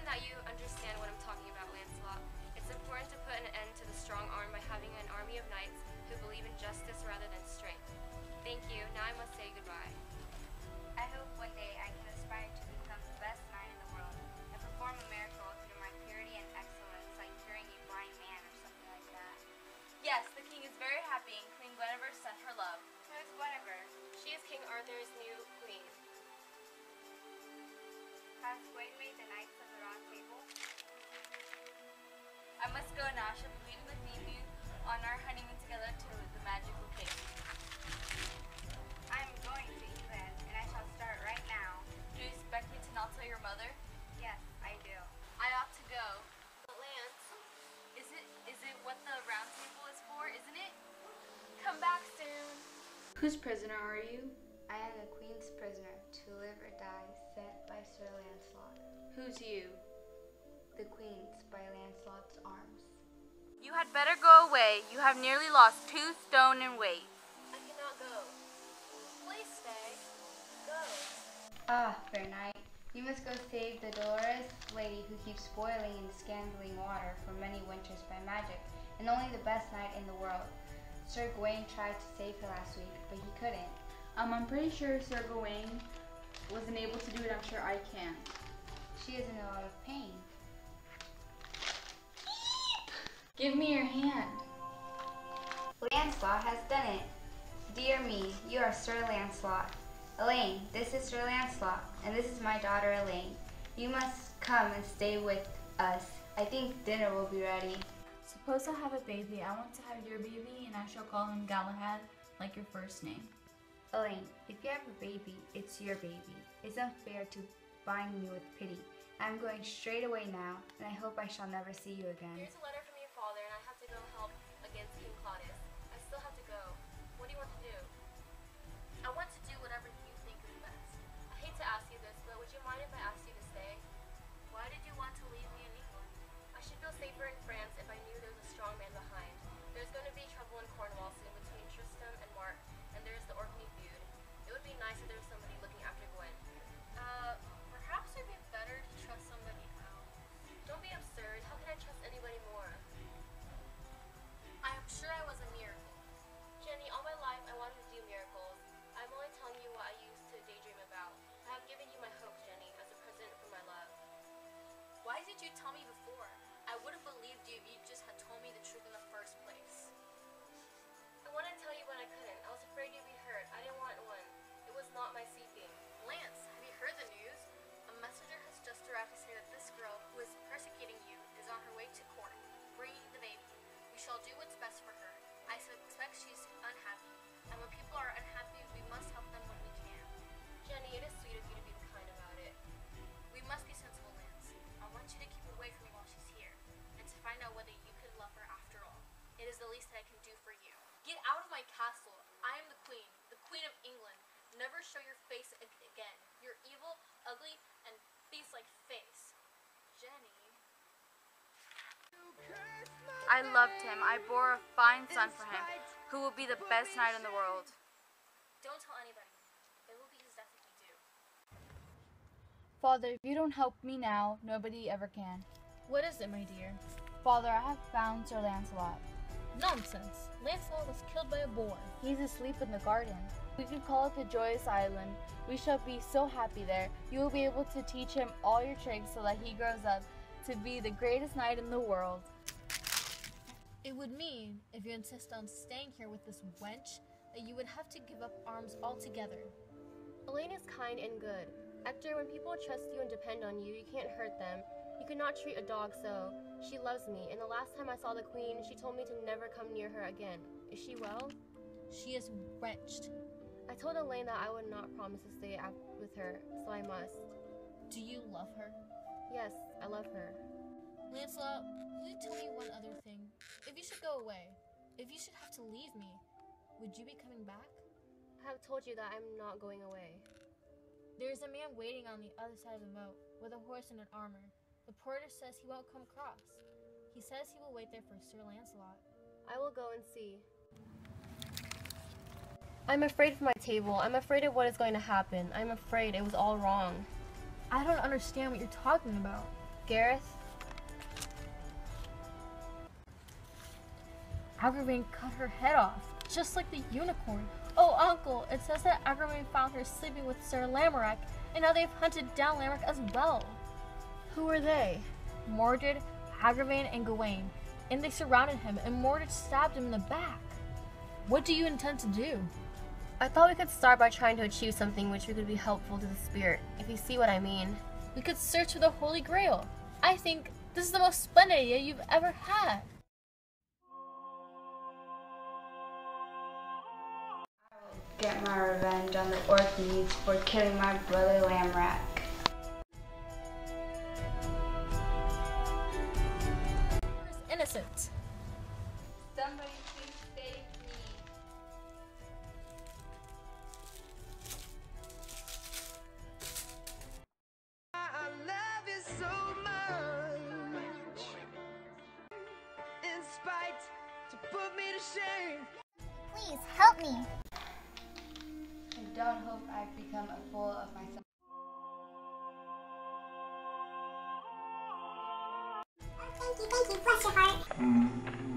that you understand what I'm talking about, Lancelot. It's important to put an end to the strong arm by having an army of knights who believe in justice rather than strength. Thank you. Now I must say goodbye. I hope one day I can aspire to become the best knight in the world and perform a miracle through my purity and excellence, like curing a blind man or something like that. Yes, the king is very happy and Queen Guinevere sent her love. Who's Guinevere? She is King Arthur's new queen. Has Gawain made the Knights of the Round Table? I must go now. I shall be waiting with you on our honeymoon together to the magical cave. I am going to England, and I shall start right now. Do you expect me to not tell your mother? Yes, I do. I ought to go. But Lance, Is it what the round table is for, isn't it? come back soon. Whose prisoner are you? I am the Queen's prisoner, to live or die, sent by Sir Lancelot. Who's you? The Queen's by Lancelot's arms. You had better go away. You have nearly lost 2 stone in weight. I cannot go. Please stay. Go. Ah, fair knight, you must go save the Dolorous lady who keeps boiling and scalding water for many winters by magic, and only the best knight in the world. Sir Gawain tried to save her last week, but he couldn't. I'm pretty sure Sir Gawain wasn't able to do it. I'm sure I can. She is in a lot of pain. Give me your hand. Lancelot has done it. Dear me, you are Sir Lancelot. Elaine, this is Sir Lancelot, and this is my daughter Elaine. You must come and stay with us. I think dinner will be ready. Suppose I have a baby. I want to have your baby, and I shall call him Galahad, like your first name. Elaine, if you have a baby, it's your baby. It's unfair to bind me with pity. I'm going straight away now, and I hope I shall never see you again. Here's a letter from your father, and I have to go help against King Claudius. I still have to go. What do you want to do? I want to do whatever you think is best. I hate to ask you this, but would you mind if I asked you to stay? Why did you want to leave me in England? I should feel safer in France if I knew there was a strong man behind. There's going to be trouble in Cornwall soon between Tristram and Mark, and there's the Orkney feud. It would be nice if there was somebody looking after Gwen. Perhaps it'd be better to trust somebody else. Don't be absurd. How can I trust anybody more? I am sure I was a miracle. Jenny, all my life I wanted to do miracles. I'm only telling you what I used to daydream about. I have given you my hopes, Jenny, as a present for my love. Why did you tell me before? I would have believed you if you just had told me the truth in the first place. I wanted to tell you, but I couldn't. I was afraid you'd be hurt. I didn't want one. It was not my seeking. Lance, have you heard the news? A messenger has just arrived to say that this girl who is persecuting you is on her way to court, bringing the baby. We shall do what's best for her. I suspect she's unhappy, and when people are unhappy, we must help them when we can. Jenny, it is sweet of you to be kind about it. We must be sensible, Lance. I want you to keep away from me while she's here, and to find out whether you could love her after all. It is the least that I can do for you. Get out of my castle. I am the Queen of England. Never show your face again. Your evil, ugly, and beast-like face. Jenny. I loved him. I bore a fine son for him, who will be the best knight in the world. Don't tell anybody. It will be his death if you do. Father, if you don't help me now, nobody ever can. What is it, my dear? Father, I have found Sir Lancelot. Nonsense. Lancelot was killed by a boar. He's asleep in the garden. We could call it the Joyous Island. We shall be so happy there. You will be able to teach him all your tricks so that he grows up to be the greatest knight in the world. It would mean, if you insist on staying here with this wench, that you would have to give up arms altogether. Elaine is kind and good. Hector, when people trust you and depend on you, you can't hurt them. You cannot treat a dog so. She loves me, and the last time I saw the Queen, she told me to never come near her again. Is she well? She is wretched. I told Elaine that I would not promise to stay with her, so I must. Do you love her? Yes, I love her. Lancelot, will you tell me one other thing? If you should go away, if you should have to leave me, would you be coming back? I have told you that I'm not going away. There is a man waiting on the other side of the moat, with a horse and an armor. The porter says he won't come across. He says he will wait there for Sir Lancelot. I will go and see. I'm afraid for my table. I'm afraid of what is going to happen. I'm afraid it was all wrong. I don't understand what you're talking about. Gareth? Agravain cut her head off, just like the unicorn. Oh, Uncle, it says that Agravain found her sleeping with Sir Lamorak, and now they've hunted down Lamorak as well. Who are they? Mordred, Agravain, and Gawain. And they surrounded him, and Mordred stabbed him in the back. What do you intend to do? I thought we could start by trying to achieve something which could be helpful to the spirit, if you see what I mean. We could search for the Holy Grail. I think this is the most splendid idea you've ever had. Get my revenge on the Orkneys for killing my brother Lamorak. He's innocent. Somebody please save me. I love you so much, in spite to put me to shame. Please help me. I don't hope I've become a fool of myself. Thank you, bless your heart.